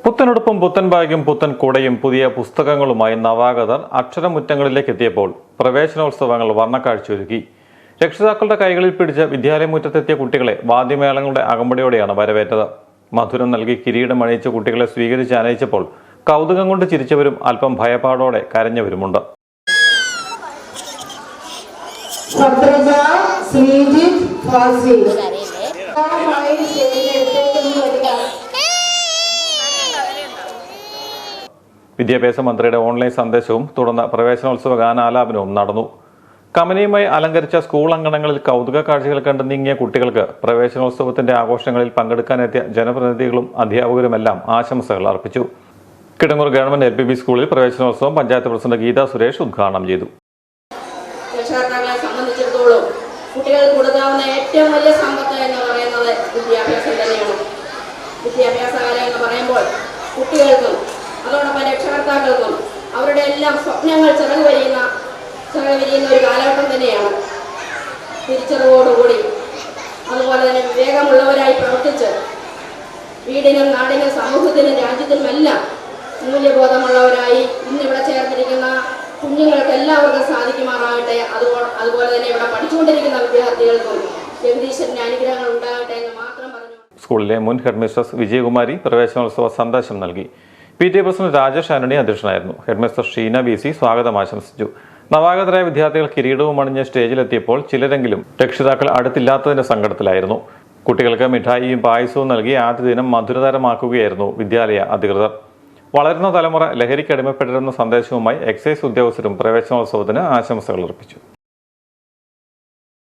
പുത്തനുടുപ്പും പുത്തൻ ബാഗും പുത്തൻ കുടയും പുതിയ പുസ്തകങ്ങളുമായി നവാഗതർ അക്ഷരമുറ്റങ്ങളിലേക്ക് എത്തിയപ്പോൾ പ്രവേശനോത്സവങ്ങൾ വർണ്ണക്കാഴ്ചയൊരുക്കി. രക്ഷിതാക്കളുടെ കൈകളിൽ പിടിച്ച് വിദ്യാലയമുറ്റത്തെത്തിയ കുട്ടികളെ വാദ്യമേളങ്ങളുടെ അകമ്പടിയോടെയാണ് വരവേറ്റത്. മധുരം നൽകി കിരീടം അണിയിച്ച കുട്ടികളെ സ്വീകരിച്ച് അനയിച്ചപ്പോൾ കൗതുകം കൊണ്ട് ചിരിച്ചവരും അല്പം ഭയപ്പാടോടെ കരഞ്ഞവരുമുണ്ട്. വിദ്യാഭ്യാസ മന്ത്രിയുടെ ഓൺലൈൻ സന്ദേശവും തുടർന്ന് പ്രവേശനോത്സവ ഗാനാലാപനവും നടന്നു. കമനീയമായി അലങ്കരിച്ച സ്കൂൾ അങ്കണങ്ങളിൽ കൗതുക കാഴ്ചകൾ കണ്ട് നീങ്ങിയ കുട്ടികൾക്ക് പ്രവേശനോത്സവത്തിന്റെ ആഘോഷങ്ങളിൽ പങ്കെടുക്കാനെത്തിയ ജനപ്രതിനിധികളും അധ്യാപകരുമെല്ലാം ആശംസകൾ അർപ്പിച്ചു. കിടങ്ങൂർ ഗവൺമെന്റ് LPB സ്കൂളിൽ പ്രവേശനോത്സവം പഞ്ചായത്ത് പ്രസിഡന്റ് ഗീത സുരേഷ് ഉദ്ഘാടനം ചെയ്തു. രക്ഷകർത്താക്കളെ സംബന്ധിച്ചിടത്തോളം കുട്ടികൾക്ക് കൊടുക്കാവുന്ന ഏറ്റവും വലിയ സമ്പത്ത് എന്ന് പറയുന്നത് വിദ്യാഭ്യാസം തന്നെയാണ്. വിദ്യാഭ്യാസ കാലം എന്ന് പറയുമ്പോൾ കുട്ടികൾക്കും അതോടൊപ്പം രക്ഷകർത്താക്കൾക്കും അവരുടെ എല്ലാം സ്വപ്നങ്ങൾ ചിറക് വിരിയുന്ന ഒരു കാലഘട്ടം തന്നെയാണ്. തിരിച്ചറിവോടുകൂടി അതുപോലെ തന്നെ വിവേകമുള്ളവരായി പ്രവർത്തിച്ച് വീടിനും നാടിനും സമൂഹത്തിനും രാജ്യത്തിനുമെല്ലാം മൂല്യബോധമുള്ളവരായി ഇന്നിവിടെ ചേർന്നിരിക്കുന്ന കുഞ്ഞുങ്ങൾക്ക് എല്ലാവർക്കും സാധിക്കുമാറാകട്ടെ. അതുപോലെ തന്നെ ഇവിടെ പഠിച്ചുകൊണ്ടിരിക്കുന്ന വിദ്യാർത്ഥികൾക്കും ജഗദീശ്വരന്റെ അനുഗ്രഹങ്ങൾ ഉണ്ടാകട്ടെ എന്ന് മാത്രം പറഞ്ഞു. സ്കൂളിലെ മുൻ ഹെഡ്മിസ്ട്രസ് വിജയകുമാരി പ്രവേശനോത്സവ സന്ദേശം നൽകി. PTA പ്രസിഡന്റ് രാജേഷ് ആന്റണി അധ്യക്ഷനായിരുന്നു. ഹെഡ്മിസ്ട്രസ് ഷീന BC സ്വാഗതം ആശംസിച്ചു. നവാഗതരായ വിദ്യാർത്ഥികൾ കിരീടവും അണിഞ്ഞ് സ്റ്റേജിലെത്തിയപ്പോൾ ചിലരെങ്കിലും രക്ഷിതാക്കൾ അടുത്തില്ലാത്തതിന്റെ സങ്കടത്തിലായിരുന്നു. കുട്ടികൾക്ക് മിഠായിയും പായസവും നൽകി ആദ്യ ദിനം മധുരതരമാക്കുകയായിരുന്നു വിദ്യാലയ അധികൃതർ. വളരുന്ന തലമുറ ലഹരിക്ക് അടിമപ്പെടരുന്ന സന്ദേശവുമായി എക്സൈസ് ഉദ്യോഗസ്ഥരും പ്രവേശനോത്സവത്തിന് ആശംസകൾ അർപ്പിച്ചു.